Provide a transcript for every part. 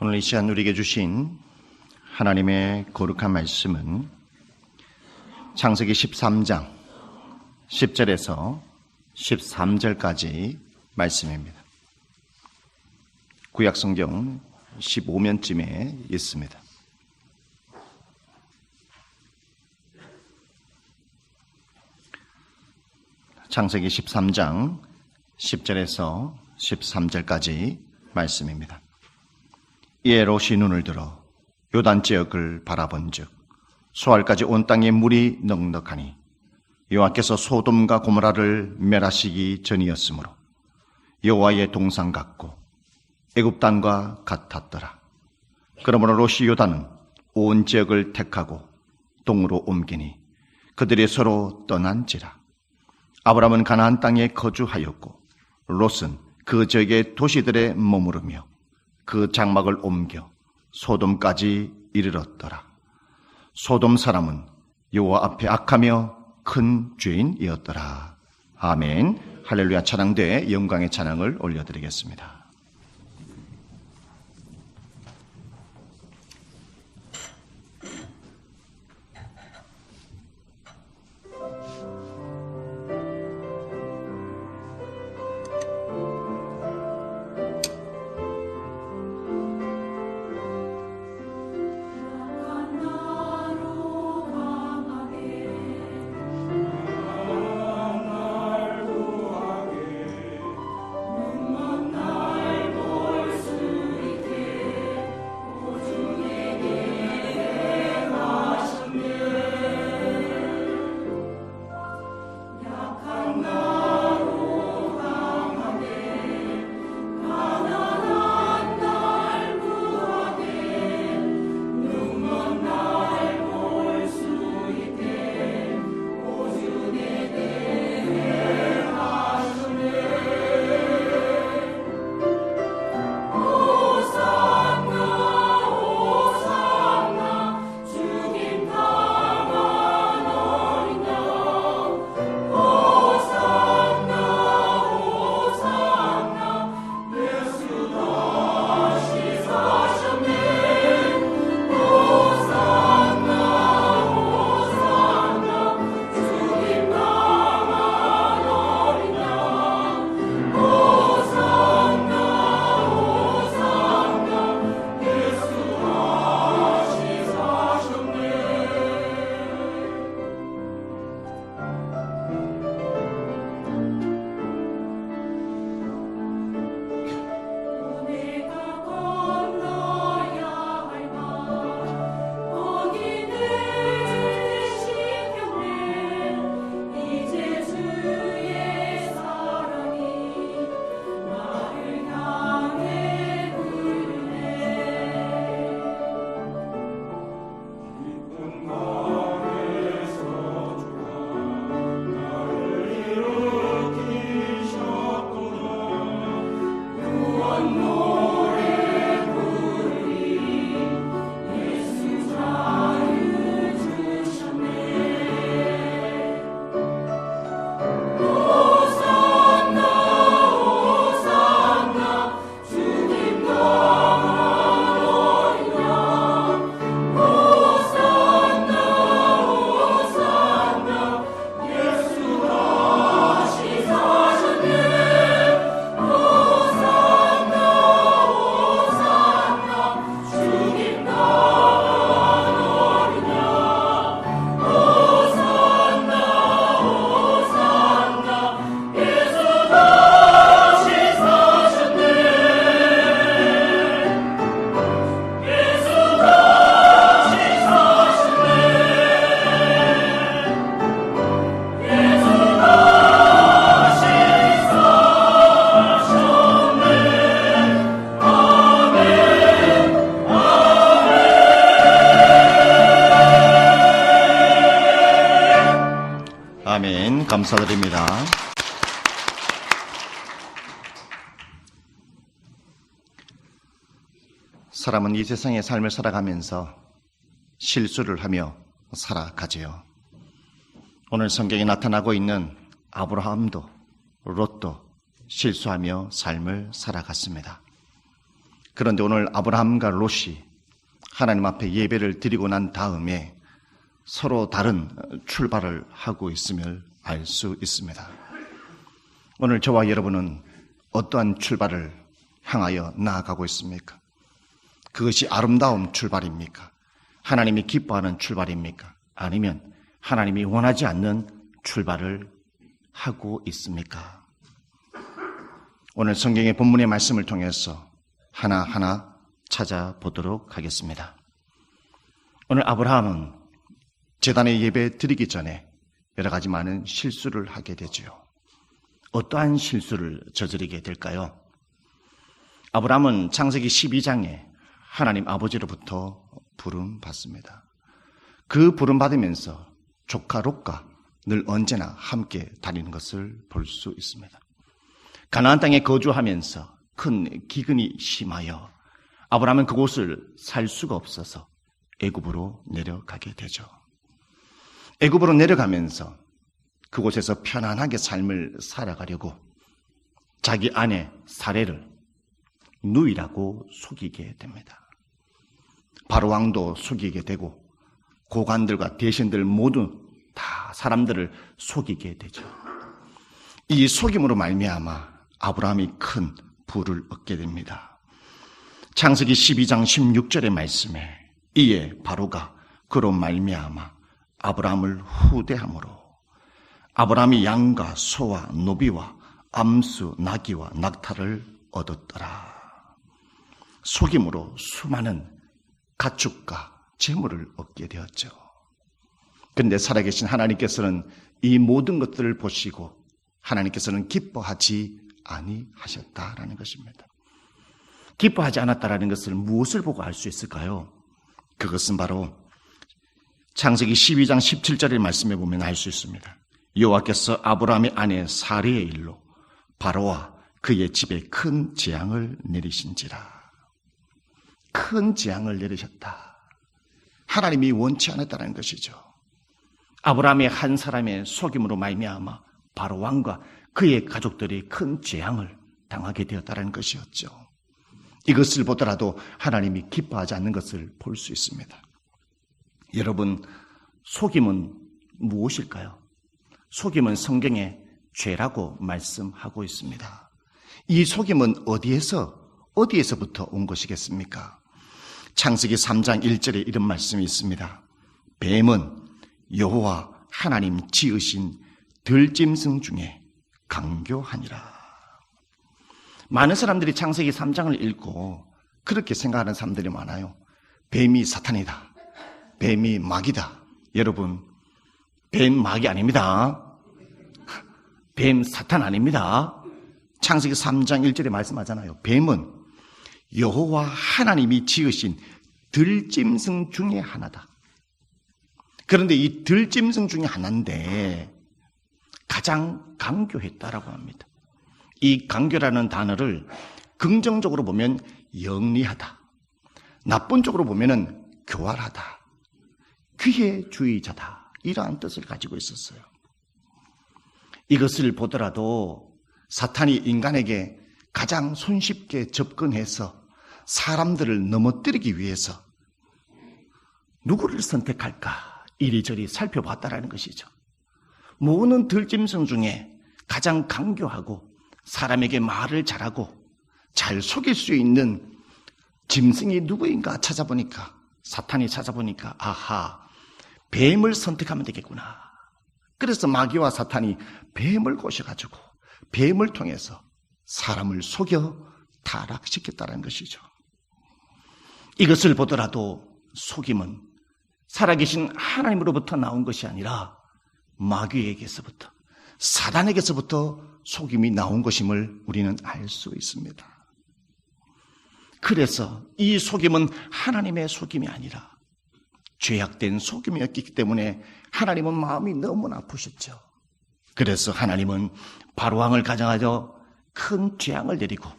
오늘 이 시간 우리에게 주신 하나님의 거룩한 말씀은 창세기 13장 10절에서 13절까지 말씀입니다. 구약성경 15면쯤에 있습니다. 창세기 13장 10절에서 13절까지 말씀입니다. 이에 롯이 눈을 들어 요단 지역을 바라본즉 소알까지 온 땅에 물이 넉넉하니 여호와께서 소돔과 고모라를 멸하시기 전이었으므로 여호와의 동상 같고 애굽 땅과 같았더라. 그러므로 롯이 요단은 온 지역을 택하고 동으로 옮기니 그들이 서로 떠난지라. 아브람은 가나안 땅에 거주하였고 롯은 그 지역의 도시들에 머무르며 그 장막을 옮겨 소돔까지 이르렀더라. 소돔 사람은 여호와 앞에 악하며 큰 죄인이었더라. 아멘. 할렐루야. 찬양대에 영광의 찬양을 올려드리겠습니다. 아멘. 감사드립니다. 사람은 이 세상의 삶을 살아가면서 실수를 하며 살아가지요. 오늘 성경에 나타나고 있는 아브라함도 롯도 실수하며 삶을 살아갔습니다. 그런데 오늘 아브라함과 롯이 하나님 앞에 예배를 드리고 난 다음에 서로 다른 출발을 하고 있음을 알 수 있습니다. 오늘 저와 여러분은 어떠한 출발을 향하여 나아가고 있습니까? 그것이 아름다운 출발입니까? 하나님이 기뻐하는 출발입니까? 아니면 하나님이 원하지 않는 출발을 하고 있습니까? 오늘 성경의 본문의 말씀을 통해서 하나하나 찾아보도록 하겠습니다. 오늘 아브라함은 제단에 예배 드리기 전에 여러 가지 많은 실수를 하게 되지요. 어떠한 실수를 저지르게 될까요? 아브라함은 창세기 12장에 하나님 아버지로부터 부름받습니다. 그 부름받으면서 조카 롯과 늘 언제나 함께 다니는 것을 볼 수 있습니다. 가나안 땅에 거주하면서 큰 기근이 심하여 아브라함은 그곳을 살 수가 없어서 애굽으로 내려가게 되죠. 애굽으로 내려가면서 그곳에서 편안하게 삶을 살아가려고 자기 아내 사레를 누이라고 속이게 됩니다. 바로 왕도 속이게 되고 고관들과 대신들 모두 다 사람들을 속이게 되죠. 이 속임으로 말미암아 아브라함이 큰 부를 얻게 됩니다. 창세기 12장 16절의 말씀에 이에 바로가 그로 말미암아 아브라함을 후대함으로 아브라함이 양과 소와 노비와 암수 나귀와 낙타를 얻었더라. 속임으로 수많은 가축과 재물을 얻게 되었죠. 그런데 살아계신 하나님께서는 이 모든 것들을 보시고 하나님께서는 기뻐하지 아니하셨다라는 것입니다. 기뻐하지 않았다라는 것을 무엇을 보고 알 수 있을까요? 그것은 바로 창세기 12장 17절의 말씀에 보면 알 수 있습니다. 여호와께서 아브라함의 아내 사레의 일로 바로와 그의 집에 큰 재앙을 내리신지라. 큰 재앙을 내리셨다. 하나님이 원치 않았다는 것이죠. 아브라함의 한 사람의 속임으로 말미암아 바로 왕과 그의 가족들이 큰 재앙을 당하게 되었다는 것이었죠. 이것을 보더라도 하나님이 기뻐하지 않는 것을 볼 수 있습니다. 여러분, 속임은 무엇일까요? 속임은 성경에 죄라고 말씀하고 있습니다. 이 속임은 어디에서부터 온 것이겠습니까? 창세기 3장 1절에 이런 말씀이 있습니다. 뱀은 여호와 하나님 지으신 들짐승 중에 강교하니라. 많은 사람들이 창세기 3장을 읽고 그렇게 생각하는 사람들이 많아요. 뱀이 사탄이다. 뱀이 마귀다. 여러분, 뱀 마귀 아닙니다. 뱀 사탄 아닙니다. 창세기 3장 1절에 말씀하잖아요. 뱀은 여호와 하나님이 지으신 들짐승 중에 하나다. 그런데 이 들짐승 중에 하나인데 가장 강교했다라고 합니다. 이 강교라는 단어를 긍정적으로 보면 영리하다, 나쁜 쪽으로 보면은 교활하다, 기회주의자다, 이러한 뜻을 가지고 있었어요. 이것을 보더라도 사탄이 인간에게 가장 손쉽게 접근해서 사람들을 넘어뜨리기 위해서 누구를 선택할까 이리저리 살펴봤다라는 것이죠. 모으는 들짐승 중에 가장 강교하고 사람에게 말을 잘하고 잘 속일 수 있는 짐승이 누구인가 찾아보니까, 사탄이 찾아보니까 아하, 뱀을 선택하면 되겠구나. 그래서 마귀와 사탄이 뱀을 꼬셔가지고 뱀을 통해서 사람을 속여 타락시켰다는 것이죠. 이것을 보더라도 속임은 살아계신 하나님으로부터 나온 것이 아니라 마귀에게서부터, 사단에게서부터 속임이 나온 것임을 우리는 알 수 있습니다. 그래서 이 속임은 하나님의 속임이 아니라 죄악된 속임이었기 때문에 하나님은 마음이 너무나 아프셨죠. 그래서 하나님은 바로왕을 가장하여 큰 재앙을 내리고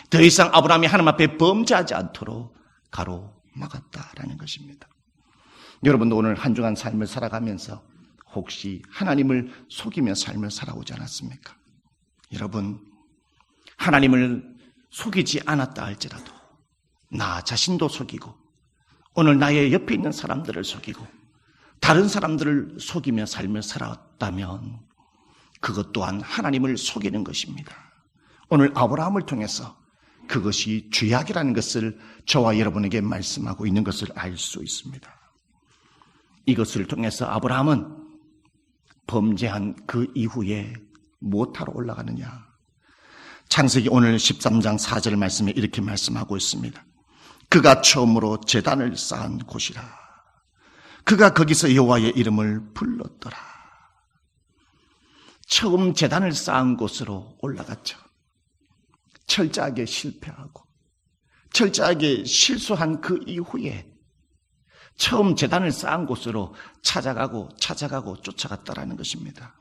더 이상 아브라함이 하나님 앞에 범죄하지 않도록 가로막았다라는 것입니다. 여러분도 오늘 한 주간 삶을 살아가면서 혹시 하나님을 속이며 삶을 살아오지 않았습니까? 여러분, 하나님을 속이지 않았다 할지라도 나 자신도 속이고 오늘 나의 옆에 있는 사람들을 속이고 다른 사람들을 속이며 삶을 살았다면 그것 또한 하나님을 속이는 것입니다. 오늘 아브라함을 통해서 그것이 죄악이라는 것을 저와 여러분에게 말씀하고 있는 것을 알 수 있습니다. 이것을 통해서 아브라함은 범죄한 그 이후에 무엇하러 올라가느냐? 창세기 오늘 13장 4절 말씀에 이렇게 말씀하고 있습니다. 그가 처음으로 제단을 쌓은 곳이라. 그가 거기서 여호와의 이름을 불렀더라. 처음 제단을 쌓은 곳으로 올라갔죠. 철저하게 실패하고 철저하게 실수한 그 이후에 처음 제단을 쌓은 곳으로 찾아가고 쫓아갔다라는 것입니다.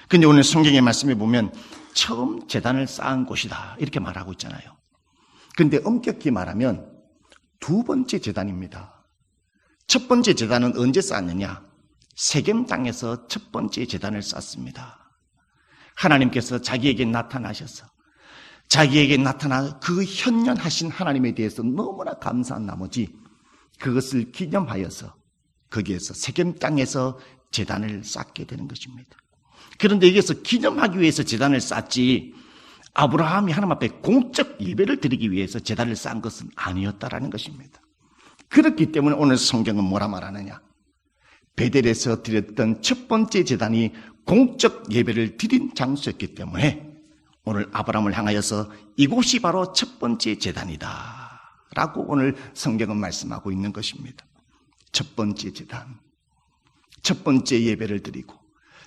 근데 오늘 성경의 말씀에 보면 처음 제단을 쌓은 곳이다 이렇게 말하고 있잖아요. 근데 엄격히 말하면 두 번째 제단입니다. 첫 번째 제단은 언제 쌓았느냐? 세겜 땅에서 첫 번째 제단을 쌓습니다. 하나님께서 자기에게 나타나셔서 자기에게 나타나 그 현현하신 하나님에 대해서 너무나 감사한 나머지 그것을 기념하여서 거기에서 세겜 땅에서 제단을 쌓게 되는 것입니다. 그런데 여기서 기념하기 위해서 제단을 쌓지 아브라함이 하나님 앞에 공적 예배를 드리기 위해서 제단을 쌓은 것은 아니었다라는 것입니다. 그렇기 때문에 오늘 성경은 뭐라 말하느냐? 베델에서 드렸던 첫 번째 제단이 공적 예배를 드린 장소였기 때문에 오늘 아브라함을 향하여서 이곳이 바로 첫 번째 제단이다 라고 오늘 성경은 말씀하고 있는 것입니다. 첫 번째 제단, 첫 번째 예배를 드리고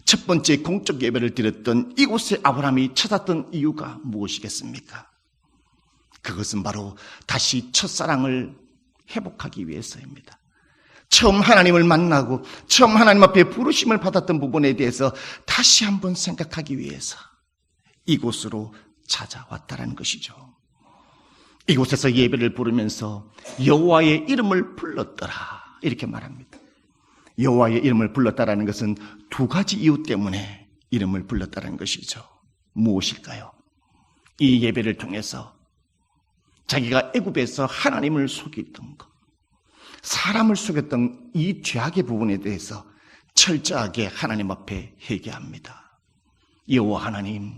첫 번째 공적 예배를 드렸던 이곳에 아브라함이 찾았던 이유가 무엇이겠습니까? 그것은 바로 다시 첫사랑을 회복하기 위해서입니다. 처음 하나님을 만나고 처음 하나님 앞에 부르심을 받았던 부분에 대해서 다시 한번 생각하기 위해서 이곳으로 찾아왔다는 것이죠. 이곳에서 예배를 부르면서 여호와의 이름을 불렀더라 이렇게 말합니다. 여호와의 이름을 불렀다라는 것은 두 가지 이유 때문에 이름을 불렀다는 것이죠. 무엇일까요? 이 예배를 통해서 자기가 애굽에서 하나님을 속였던 것, 사람을 속였던 이 죄악의 부분에 대해서 철저하게 하나님 앞에 회개합니다. 여호와 하나님,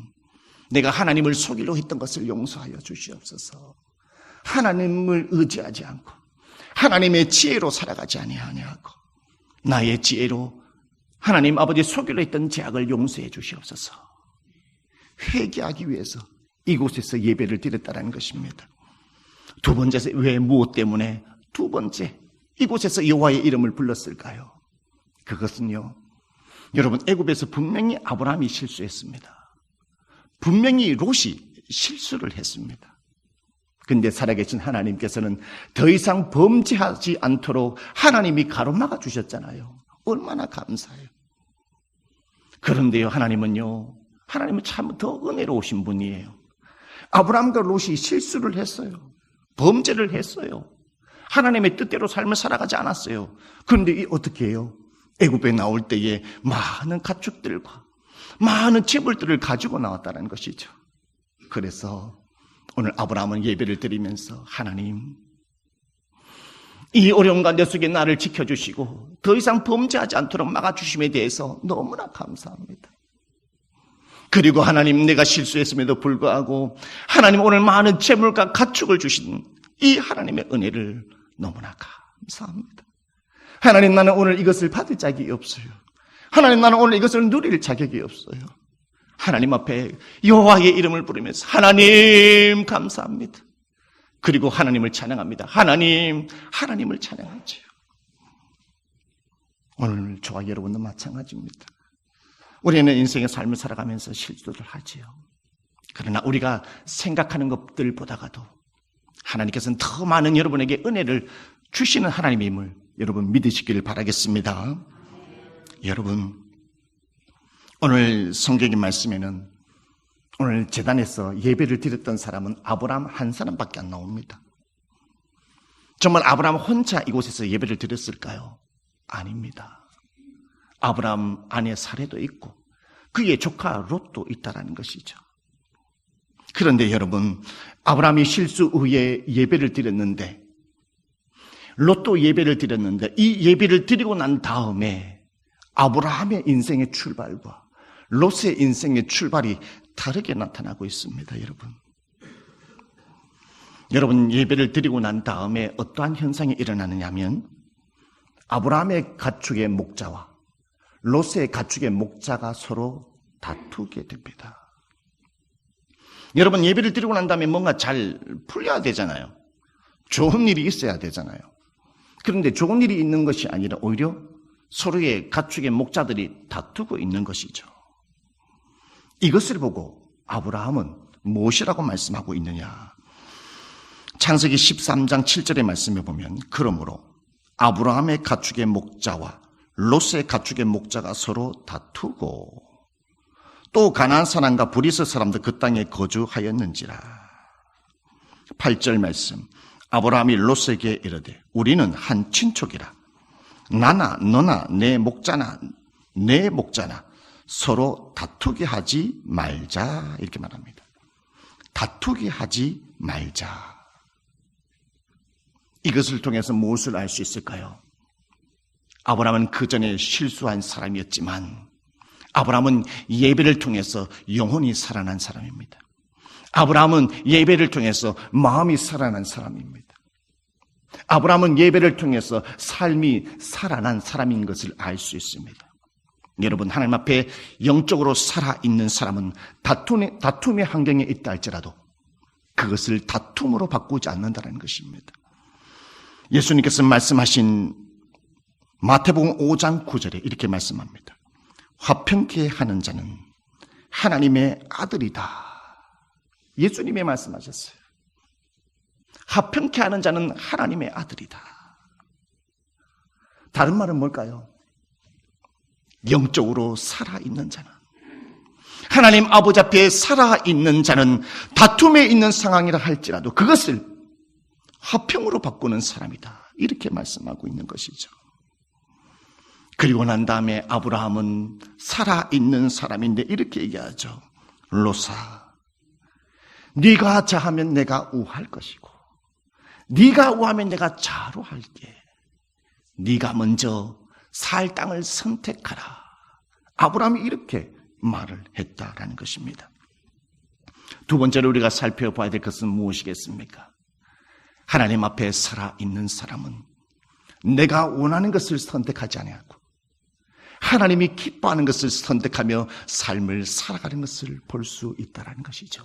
내가 하나님을 속이려 했던 것을 용서하여 주시옵소서. 하나님을 의지하지 않고 하나님의 지혜로 살아가지 아니하냐고 나의 지혜로 하나님 아버지 속이려 했던 죄악을 용서해 주시옵소서. 회개하기 위해서 이곳에서 예배를 드렸다는 것입니다. 두 번째, 왜 무엇 때문에 두 번째 이곳에서 여호와의 이름을 불렀을까요? 그것은요, 여러분, 애굽에서 분명히 아브라함이 실수했습니다. 분명히 롯이 실수를 했습니다. 근데 살아계신 하나님께서는 더 이상 범죄하지 않도록 하나님이 가로막아 주셨잖아요. 얼마나 감사해요. 그런데요, 하나님은 참 더 은혜로우신 분이에요. 아브라함과 롯이 실수를 했어요. 범죄를 했어요. 하나님의 뜻대로 삶을 살아가지 않았어요. 그런데 어떻게 해요? 애굽에 나올 때에 많은 가축들과 많은 재물들을 가지고 나왔다는 것이죠. 그래서 오늘 아브라함은 예배를 드리면서 하나님, 이 어려운 관계 속에 나를 지켜주시고 더 이상 범죄하지 않도록 막아주심에 대해서 너무나 감사합니다. 그리고 하나님, 내가 실수했음에도 불구하고 하나님 오늘 많은 재물과 가축을 주신 이 하나님의 은혜를 너무나 감사합니다. 하나님, 나는 오늘 이것을 받을 자격이 없어요. 하나님, 나는 오늘 이것을 누릴 자격이 없어요. 하나님 앞에 여호와의 이름을 부르면서 하나님 감사합니다. 그리고 하나님을 찬양합니다. 하나님을 찬양하죠. 오늘 저와 여러분도 마찬가지입니다. 우리는 인생의 삶을 살아가면서 실수를 하지요. 그러나 우리가 생각하는 것들보다가도 하나님께서는 더 많은 여러분에게 은혜를 주시는 하나님임을 여러분 믿으시기를 바라겠습니다. 여러분, 오늘 성경의 말씀에는 오늘 제단에서 예배를 드렸던 사람은 아브라함 한 사람밖에 안 나옵니다. 정말 아브라함 혼자 이곳에서 예배를 드렸을까요? 아닙니다. 아브라함 아내 사레도 있고 그의 조카 롯도 있다라는 것이죠. 그런데 여러분, 아브라함이 실수 후에 예배를 드렸는데, 롯도 예배를 드렸는데, 이 예배를 드리고 난 다음에 아브라함의 인생의 출발과 롯의 인생의 출발이 다르게 나타나고 있습니다, 여러분. 여러분, 예배를 드리고 난 다음에 어떠한 현상이 일어나느냐 하면 아브라함의 가축의 목자와 롯의 가축의 목자가 서로 다투게 됩니다. 여러분, 예배를 드리고 난 다음에 뭔가 잘 풀려야 되잖아요. 좋은 일이 있어야 되잖아요. 그런데 좋은 일이 있는 것이 아니라 오히려 서로의 가축의 목자들이 다투고 있는 것이죠. 이것을 보고 아브라함은 무엇이라고 말씀하고 있느냐? 창세기 13장 7절의 말씀에 보면 그러므로 아브라함의 가축의 목자와 롯의 가축의 목자가 서로 다투고 또 가나안 사람과 브리스 사람도 그 땅에 거주하였는지라. 8절 말씀, 아브라함이 롯에게 이르되 우리는 한 친족이라. 나나 너나 내 목자나 내 목자나 서로 다투게 하지 말자, 이렇게 말합니다. 다투게 하지 말자. 이것을 통해서 무엇을 알 수 있을까요? 아브라함은 그 전에 실수한 사람이었지만 아브라함은 예배를 통해서 영혼이 살아난 사람입니다. 아브라함은 예배를 통해서 마음이 살아난 사람입니다. 아브라함은 예배를 통해서 삶이 살아난 사람인 것을 알 수 있습니다. 여러분, 하나님 앞에 영적으로 살아있는 사람은 다툼의 환경에 있다 할지라도 그것을 다툼으로 바꾸지 않는다는 것입니다. 예수님께서 말씀하신 마태복음 5장 9절에 이렇게 말씀합니다. 화평케 하는 자는 하나님의 아들이다. 예수님이 말씀하셨어요. 화평케 하는 자는 하나님의 아들이다. 다른 말은 뭘까요? 영적으로 살아있는 자는, 하나님 아버지 앞에 살아있는 자는 다툼에 있는 상황이라 할지라도 그것을 화평으로 바꾸는 사람이다. 이렇게 말씀하고 있는 것이죠. 그리고 난 다음에 아브라함은 살아있는 사람인데 이렇게 얘기하죠. 롯아, 네가 자하면 내가 우할 것이고 네가 우하면 내가 자루할게. 네가 먼저 살 땅을 선택하라. 아브라함이 이렇게 말을 했다라는 것입니다. 두 번째로 우리가 살펴봐야 될 것은 무엇이겠습니까? 하나님 앞에 살아있는 사람은 내가 원하는 것을 선택하지 아니하고 하나님이 기뻐하는 것을 선택하며 삶을 살아가는 것을 볼 수 있다는 것이죠.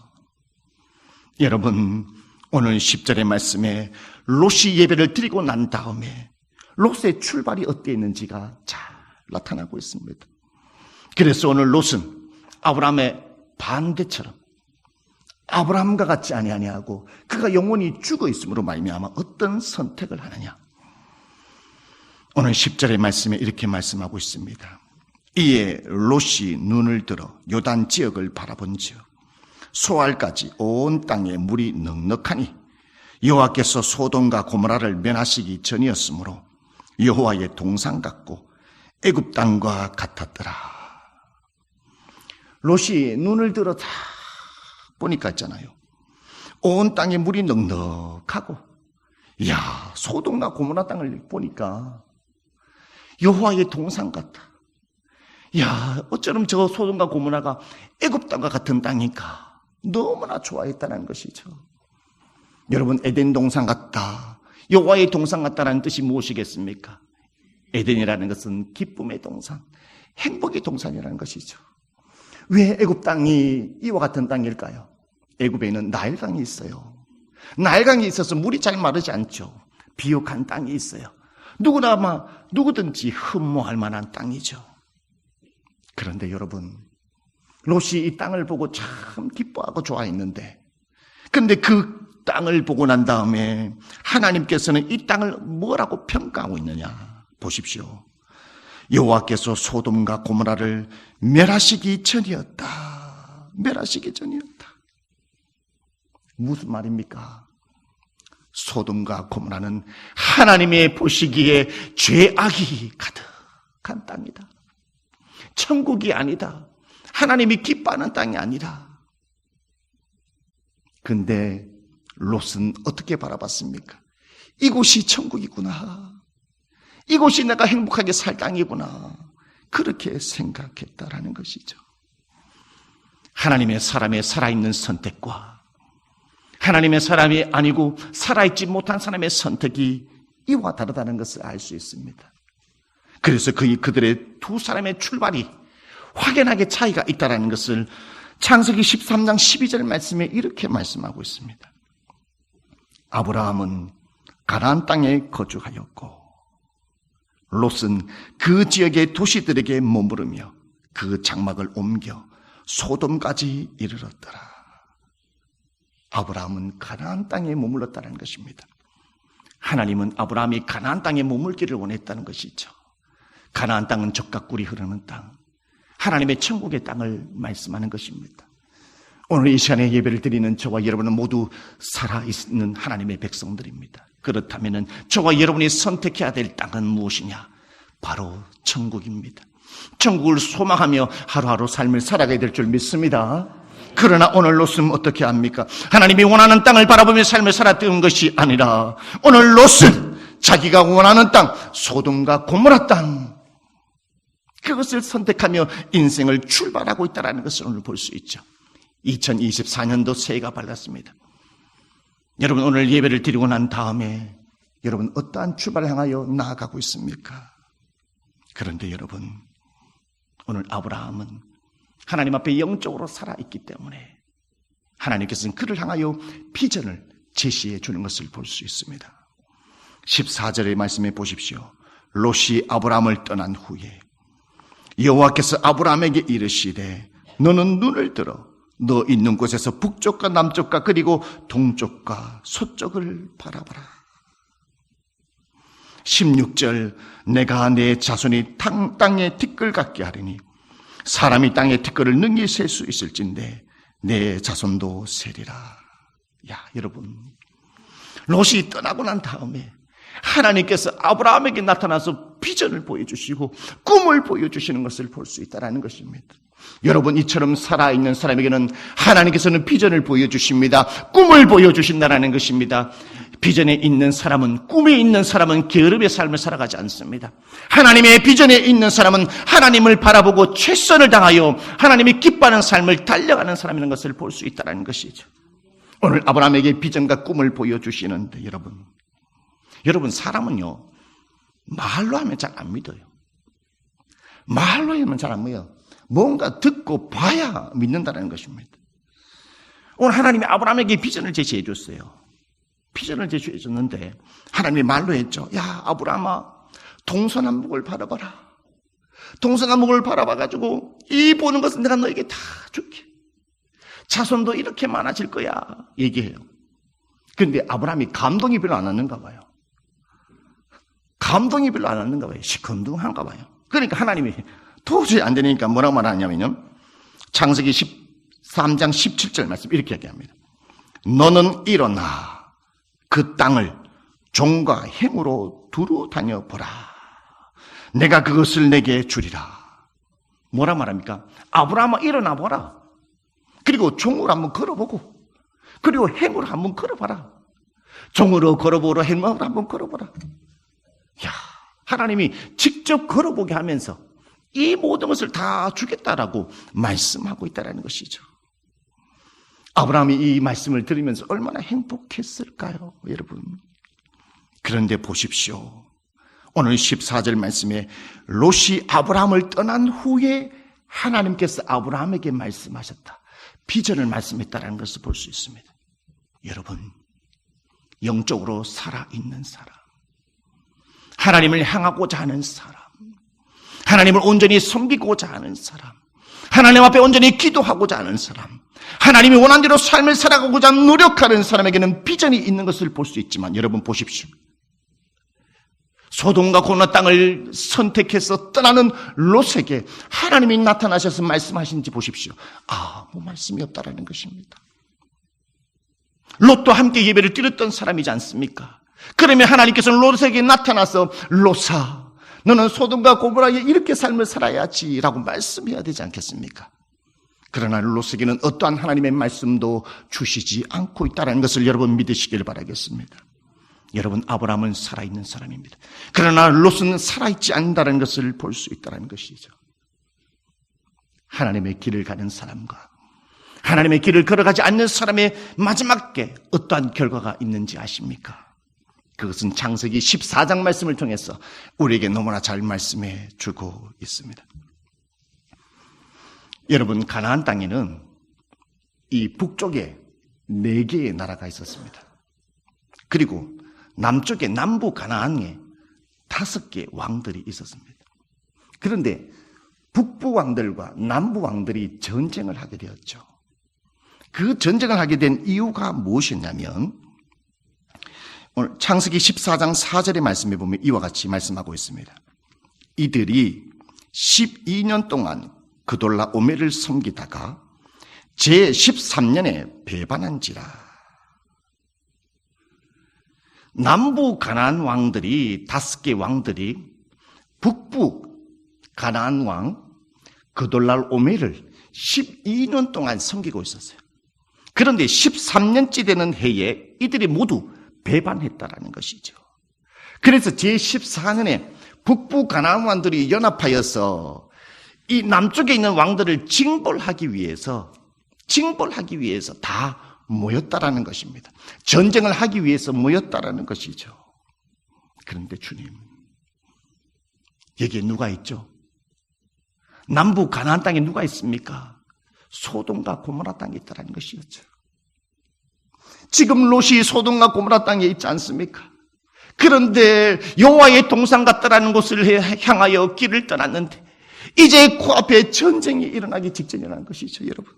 여러분, 오늘 10절의 말씀에 롯이 예배를 드리고 난 다음에 롯의 출발이 어땠는지가 잘 나타나고 있습니다. 그래서 오늘 롯은 아브라함의 반대처럼 아브라함과 같지 아니하고 그가 영원히 죽어 있음으로 말미암아 어떤 선택을 하느냐? 오늘 10절의 말씀에 이렇게 말씀하고 있습니다. 이에 롯이 눈을 들어 요단 지역을 바라본지어 소알까지 온 땅에 물이 넉넉하니 여호와께서 소돔과 고모라를 멸하시기 전이었으므로 여호와의 동상 같고 애굽 땅과 같았더라. 롯이 눈을 들어 다 보니까 있잖아요. 온 땅에 물이 넉넉하고, 이야, 소돔과 고모라 땅을 보니까 여호와의 동상 같다. 야, 어쩌면 저 소돔과 고모라가 애굽 땅과 같은 땅이니까 너무나 좋아했다는 것이죠. 여러분, 에덴 동산 같다, 여호와의 동산 같다라는 뜻이 무엇이겠습니까? 에덴이라는 것은 기쁨의 동산, 행복의 동산이라는 것이죠. 왜 애굽 땅이 이와 같은 땅일까요? 애굽에는 나일강이 있어요. 나일강이 있어서 물이 잘 마르지 않죠. 비옥한 땅이 있어요. 누구든지 흠모할 만한 땅이죠. 그런데 여러분, 롯이 이 땅을 보고 참 기뻐하고 좋아했는데, 그런데 그 땅을 보고 난 다음에 하나님께서는 이 땅을 뭐라고 평가하고 있느냐? 보십시오. 여호와께서 소돔과 고모라를 멸하시기 전이었다. 멸하시기 전이었다. 무슨 말입니까? 소돔과 고모라는 하나님의 보시기에 죄악이 가득한 땅이다. 천국이 아니다. 하나님이 기뻐하는 땅이 아니라 근데 롯은 어떻게 바라봤습니까? 이곳이 천국이구나. 이곳이 내가 행복하게 살 땅이구나. 그렇게 생각했다라는 것이죠. 하나님의 사람의 살아있는 선택과 하나님의 사람이 아니고 살아있지 못한 사람의 선택이 이와 다르다는 것을 알 수 있습니다. 그래서 그들의 두 사람의 출발이 확연하게 차이가 있다는 것을 창세기 13장 12절 말씀에 이렇게 말씀하고 있습니다. 아브라함은 가나안 땅에 거주하였고 롯은 그 지역의 도시들에게 머무르며 그 장막을 옮겨 소돔까지 이르렀더라. 아브라함은 가나안 땅에 머물렀다는 것입니다. 하나님은 아브라함이 가나안 땅에 머물기를 원했다는 것이죠. 가나안 땅은 젖과 꿀이 흐르는 땅, 하나님의 천국의 땅을 말씀하는 것입니다. 오늘 이 시간에 예배를 드리는 저와 여러분은 모두 살아있는 하나님의 백성들입니다. 그렇다면 저와 여러분이 선택해야 될 땅은 무엇이냐? 바로 천국입니다. 천국을 소망하며 하루하루 삶을 살아가야 될 줄 믿습니다. 그러나 오늘 롯은 어떻게 합니까? 하나님이 원하는 땅을 바라보며 삶을 살았던 것이 아니라 오늘 롯은 자기가 원하는 땅, 소돔과 고모라 땅, 그것을 선택하며 인생을 출발하고 있다는 것을 오늘 볼 수 있죠. 2024년도 새해가 밝았습니다. 여러분 오늘 예배를 드리고 난 다음에 여러분 어떠한 출발을 향하여 나아가고 있습니까? 그런데 여러분 오늘 아브라함은 하나님 앞에 영적으로 살아있기 때문에 하나님께서는 그를 향하여 비전을 제시해 주는 것을 볼 수 있습니다. 14절의 말씀에 보십시오. 롯이 아브라함을 떠난 후에 여호와께서 아브라함에게 이르시되 너는 눈을 들어 너 있는 곳에서 북쪽과 남쪽과 그리고 동쪽과 서쪽을 바라봐라. 16절 내가 내 자손이 땅에 티끌 같게 하리니 사람이 땅의 티끌을 능히 셀 수 있을진데 내 자손도 세리라. 야 여러분 롯이 떠나고 난 다음에 하나님께서 아브라함에게 나타나서 비전을 보여주시고 꿈을 보여주시는 것을 볼 수 있다는 것입니다. 여러분 이처럼 살아있는 사람에게는 하나님께서는 비전을 보여주십니다. 꿈을 보여주신다는 것입니다. 비전에 있는 사람은, 꿈에 있는 사람은 게으름의 삶을 살아가지 않습니다. 하나님의 비전에 있는 사람은 하나님을 바라보고 최선을 다하여 하나님이 기뻐하는 삶을 달려가는 사람이라는 것을 볼 수 있다는 것이죠. 오늘 아브라함에게 비전과 꿈을 보여주시는데 여러분 사람은요 말로 하면 잘 안 믿어요. 말로 하면 잘 안 믿어요. 뭔가 듣고 봐야 믿는다는 것입니다. 오늘 하나님이 아브라함에게 비전을 제시해 줬어요. 비전을 제시해 줬는데 하나님이 말로 했죠. 야 아브라함아 동서남북을 바라봐라. 동서남북을 바라봐가지고 이 보는 것은 내가 너에게 다 줄게. 자손도 이렇게 많아질 거야 얘기해요. 그런데 아브라함이 감동이 별로 안 왔는가 봐요. 감동이 별로 안 왔는가 봐요. 시큰둥한가 봐요. 그러니까 하나님이 도저히 안 되니까 뭐라고 말하냐면요. 창세기 13장 17절 말씀 이렇게 얘기합니다. 너는 일어나 그 땅을 종과 행으로 두루 다녀보라. 내가 그것을 내게 주리라. 뭐라 말합니까? 아브라함아 일어나 보라. 그리고 종으로 한번 걸어보고 그리고 행으로 한번 걸어봐라. 종으로 걸어보라 행으로 한번 걸어보라. 야, 하나님이 직접 걸어보게 하면서 이 모든 것을 다 주겠다라고 말씀하고 있다는 것이죠. 아브라함이 이 말씀을 들으면서 얼마나 행복했을까요, 여러분? 그런데 보십시오. 오늘 14절 말씀에 롯이 아브라함을 떠난 후에 하나님께서 아브라함에게 말씀하셨다. 비전을 말씀했다는 것을 볼 수 있습니다. 여러분, 영적으로 살아있는 사람, 하나님을 향하고자 하는 사람, 하나님을 온전히 섬기고자 하는 사람, 하나님 앞에 온전히 기도하고자 하는 사람, 하나님이 원하는 대로 삶을 살아가고자 노력하는 사람에게는 비전이 있는 것을 볼 수 있지만 여러분 보십시오. 소돔과 고모라 땅을 선택해서 떠나는 롯에게 하나님이 나타나셔서 말씀하신지 보십시오. 아무 말씀이 없다라는 것입니다. 롯도 함께 예배를 드렸던 사람이지 않습니까? 그러면 하나님께서는 롯에게 나타나서 롯아 너는 소돔과 고모라에 이렇게 삶을 살아야지 라고 말씀해야 되지 않겠습니까? 그러나 롯에게는 어떠한 하나님의 말씀도 주시지 않고 있다는 것을 여러분 믿으시길 바라겠습니다. 여러분, 아브라함은 살아있는 사람입니다. 그러나 롯은 살아있지 않는다는 것을 볼 수 있다는 것이죠. 하나님의 길을 가는 사람과 하나님의 길을 걸어가지 않는 사람의 마지막에 어떠한 결과가 있는지 아십니까? 그것은 창세기 14장 말씀을 통해서 우리에게 너무나 잘 말씀해 주고 있습니다. 여러분, 가나안 땅에는 이 북쪽에 4개의 나라가 있었습니다. 그리고 남쪽에 남부 가나안에 5개의 왕들이 있었습니다. 그런데 북부 왕들과 남부 왕들이 전쟁을 하게 되었죠. 그 전쟁을 하게 된 이유가 무엇이었냐면 오늘 창세기 14장 4절의 말씀에 보면 이와 같이 말씀하고 있습니다. 이들이 12년 동안 그돌라 오멜을 섬기다가 제13년에 배반한지라. 남부 가나안 왕들이 5개 왕들이 북부 가나안 왕 그돌라 오멜을 12년 동안 섬기고 있었어요. 그런데 13년째 되는 해에 이들이 모두 배반했다라는 것이죠. 그래서 제14년에 북부 가나안 왕들이 연합하여서 이 남쪽에 있는 왕들을 징벌하기 위해서 다 모였다라는 것입니다. 전쟁을 하기 위해서 모였다라는 것이죠. 그런데 주님, 여기에 누가 있죠? 남부 가나안 땅에 누가 있습니까? 소돔과 고모라 땅에 있다라는 것이었죠. 지금 롯이 소돔과 고모라 땅에 있지 않습니까? 그런데 여호와의 동산 같다라는 곳을 향하여 길을 떠났는데 이제 코앞에 전쟁이 일어나기 직전이라는 것이죠, 여러분.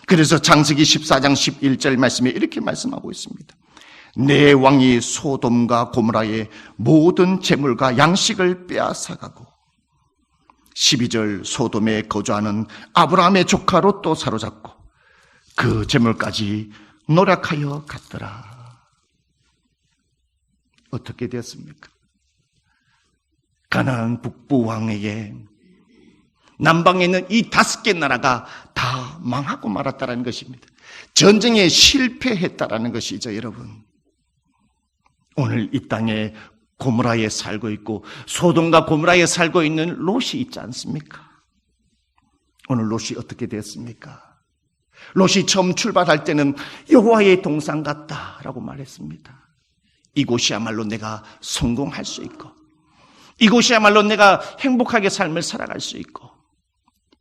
그래서 창세기 14장 11절 말씀에 이렇게 말씀하고 있습니다. 내 왕이 소돔과 고모라의 모든 재물과 양식을 빼앗아가고 12절 소돔에 거주하는 아브라함의 조카 롯도 사로잡고 그 재물까지 노력하여 갔더라. 어떻게 되었습니까? 가나안 북부 왕에게 남방에 있는 이 5개 나라가 다 망하고 말았다는 것입니다. 전쟁에 실패했다라는 것이죠, 여러분. 오늘 이 땅에 고모라에 살고 있고 소돔과 고모라에 살고 있는 롯이 있지 않습니까? 오늘 롯이 어떻게 됐습니까? 롯이 처음 출발할 때는 여호와의 동산 같다라고 말했습니다. 이곳이야말로 내가 성공할 수 있고 이곳이야말로 내가 행복하게 삶을 살아갈 수 있고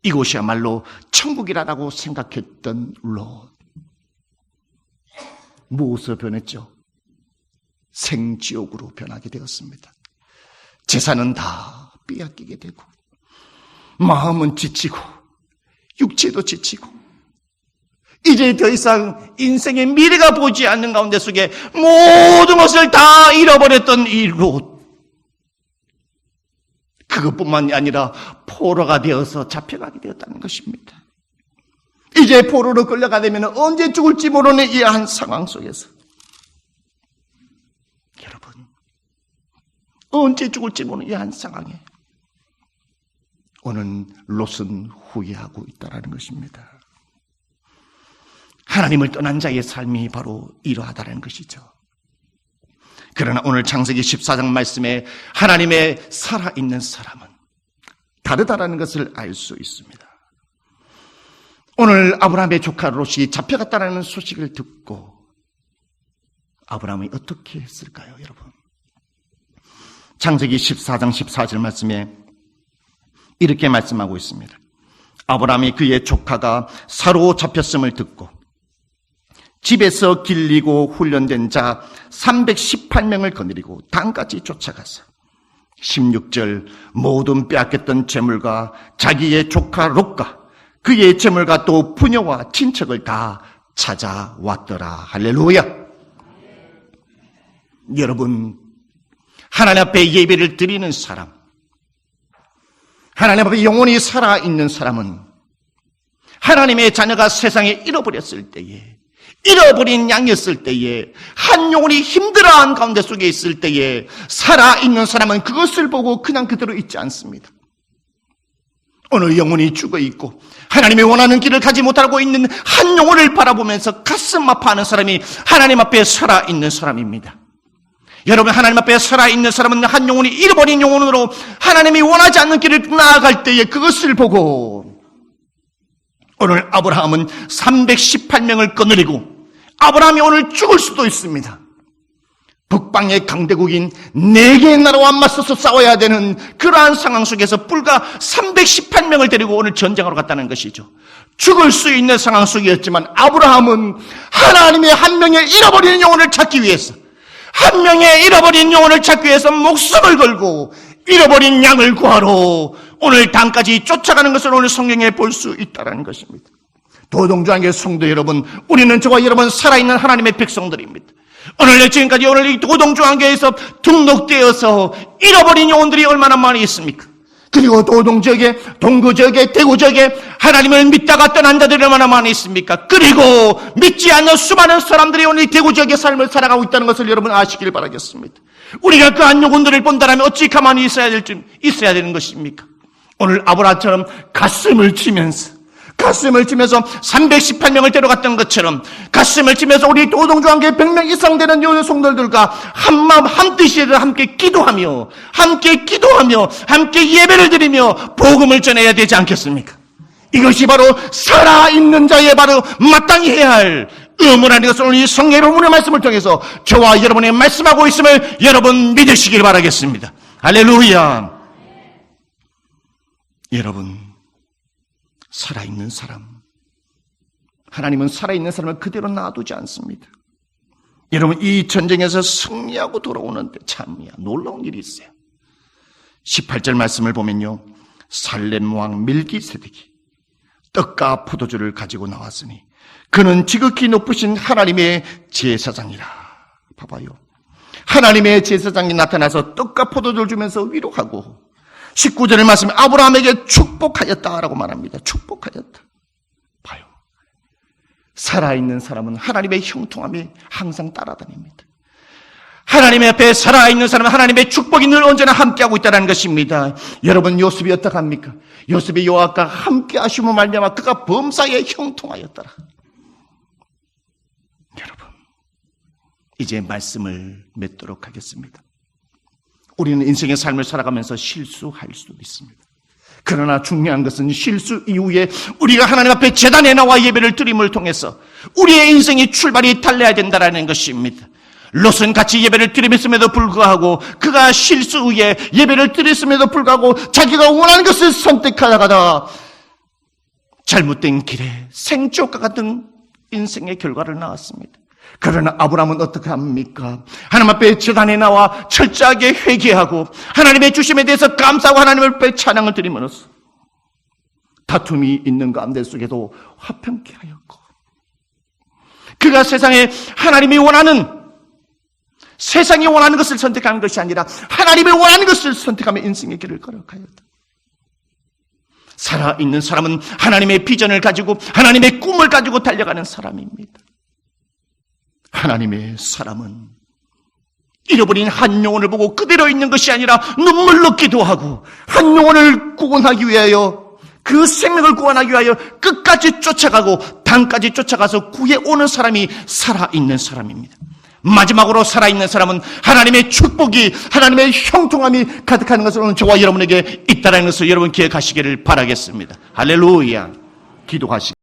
이곳이야말로 천국이라고 생각했던 롯. 무엇으로 변했죠? 생지옥으로 변하게 되었습니다. 재산은 다 빼앗기게 되고 마음은 지치고 육체도 지치고 이제 더 이상 인생의 미래가 보지 않는 가운데 속에 모든 것을 다 잃어버렸던 이 롯. 그것뿐만이 아니라 포로가 되어서 잡혀가게 되었다는 것입니다. 이제 포로로 끌려가게 되면 언제 죽을지 모르는 이 한 상황 속에서 여러분, 언제 죽을지 모르는 이 한 상황에 오늘 롯은 후회하고 있다는 것입니다. 하나님을 떠난 자의 삶이 바로 이러하다는 것이죠. 그러나 오늘 창세기 14장 말씀에 하나님의 살아있는 사람은 다르다라는 것을 알 수 있습니다. 오늘 아브라함의 조카 롯이 잡혀갔다는 소식을 듣고 아브라함이 어떻게 했을까요, 여러분? 창세기 14장 14절 말씀에 이렇게 말씀하고 있습니다. 아브라함이 그의 조카가 사로잡혔음을 듣고 집에서 길리고 훈련된 자 318명을 거느리고 단까지 쫓아가서 16절 모든 빼앗겼던 재물과 자기의 조카 롯과 그의 재물과 또 부녀와 친척을 다 찾아왔더라. 할렐루야. 여러분, 하나님 앞에 예배를 드리는 사람, 하나님 앞에 영원히 살아있는 사람은 하나님의 자녀가 세상에 잃어버렸을 때에, 잃어버린 양이었을 때에, 한 영혼이 힘들어한 가운데 속에 있을 때에 살아있는 사람은 그것을 보고 그냥 그대로 있지 않습니다. 오늘 영혼이 죽어 있고 하나님이 원하는 길을 가지 못하고 있는 한 영혼을 바라보면서 가슴 아파하는 사람이 하나님 앞에 살아있는 사람입니다. 여러분, 하나님 앞에 살아있는 사람은 한 영혼이 잃어버린 영혼으로 하나님이 원하지 않는 길을 나아갈 때에 그것을 보고 오늘 아브라함은 318명을 거느리고 아브라함이 오늘 죽을 수도 있습니다. 북방의 강대국인 4개의 나라와 맞서서 싸워야 되는 그러한 상황 속에서 불과 318명을 데리고 오늘 전쟁하러 갔다는 것이죠. 죽을 수 있는 상황 속이었지만 아브라함은 하나님의 한 명의 잃어버리는 영혼을 찾기 위해서, 한 명의 잃어버린 영혼을 찾기 위해서 목숨을 걸고 잃어버린 양을 구하러 오늘 땅까지 쫓아가는 것을 오늘 성경에 볼 수 있다는 것입니다. 도동조항의 성도 여러분, 우리는 저와 여러분 살아있는 하나님의 백성들입니다. 오늘 지금까지 오늘 이 도동조항교회에서 등록되어서 잃어버린 영혼들이 얼마나 많이 있습니까? 그리고 도동지역에, 동구지역에, 대구지역에 하나님을 믿다가 떠난 자들이 얼마나 많이 있습니까? 그리고 믿지 않는 수많은 사람들이 오늘 대구지역의 삶을 살아가고 있다는 것을 여러분 아시길 바라겠습니다. 우리가 그 한 영혼들을 본다면 어찌 가만히 있어야 되는 것입니까? 오늘 아브라함처럼 가슴을 치면서 318명을 데려갔던 것처럼 가슴을 치면서 우리 도동조항교회 100명 이상 되는 여성들과 한마음 한뜻이 함께 기도하며 함께 예배를 드리며 복음을 전해야 되지 않겠습니까? 이것이 바로 살아있는 자의 바로 마땅히 해야 할 의무라는 것을 오늘 이 성경의 본문의 말씀을 통해서 저와 여러분이 말씀하고 있음을 여러분 믿으시길 바라겠습니다. 할렐루야. 여러분, 살아있는 사람, 하나님은 살아있는 사람을 그대로 놔두지 않습니다. 여러분, 이 전쟁에서 승리하고 돌아오는데 참 놀라운 일이 있어요. 18절 말씀을 보면요, 살렘 왕 멜기세덱이 떡과 포도주를 가지고 나왔으니 그는 지극히 높으신 하나님의 제사장이라. 봐봐요, 하나님의 제사장이 나타나서 떡과 포도주를 주면서 위로하고 19절의 말씀에 아브라함에게 축복하였다라고 말합니다. 축복하였다. 봐요, 살아있는 사람은 하나님의 형통함이 항상 따라다닙니다. 하나님의 앞에 살아있는 사람은 하나님의 축복이 늘 언제나 함께하고 있다는 것입니다. 여러분, 요셉이 어떡합니까? 요셉이 여호와과 함께 하심으로 말미암아 그가 범사에 형통하였더라. 여러분, 이제 말씀을 맺도록 하겠습니다. 우리는 인생의 삶을 살아가면서 실수할 수도 있습니다. 그러나 중요한 것은 실수 이후에 우리가 하나님 앞에 제단에 나와 예배를 드림을 통해서 우리의 인생의 출발이 달라야 된다는 것입니다. 롯은 같이 예배를 드림했음에도 불구하고 그가 실수 후에 예배를 드렸음에도 불구하고 자기가 원하는 것을 선택하다가 잘못된 길에 생지옥과 같은 인생의 결과를 낳았습니다. 그러나 아브라함은 어떻게 합니까? 하나님 앞에 제단에 나와 철저하게 회개하고 하나님의 주심에 대해서 감사하고 하나님을 앞에 찬양을 드리면서 다툼이 있는 가운데 속에도 화평케 하였고, 그가 세상에 세상이 원하는 것을 선택하는 것이 아니라 하나님이 원하는 것을 선택하며 인생의 길을 걸어가였다. 살아있는 사람은 하나님의 비전을 가지고 하나님의 꿈을 가지고 달려가는 사람입니다. 하나님의 사람은 잃어버린 한 영혼을 보고 그대로 있는 것이 아니라 눈물로 기도하고 한 영혼을 구원하기 위하여, 그 생명을 구원하기 위하여 끝까지 쫓아가고 땅까지 쫓아가서 구해오는 사람이 살아있는 사람입니다. 마지막으로 살아있는 사람은 하나님의 축복이, 하나님의 형통함이 가득한 것을 오늘 저와 여러분에게 있다는 것을 여러분 기억하시기를 바라겠습니다. 할렐루야. 기도하시기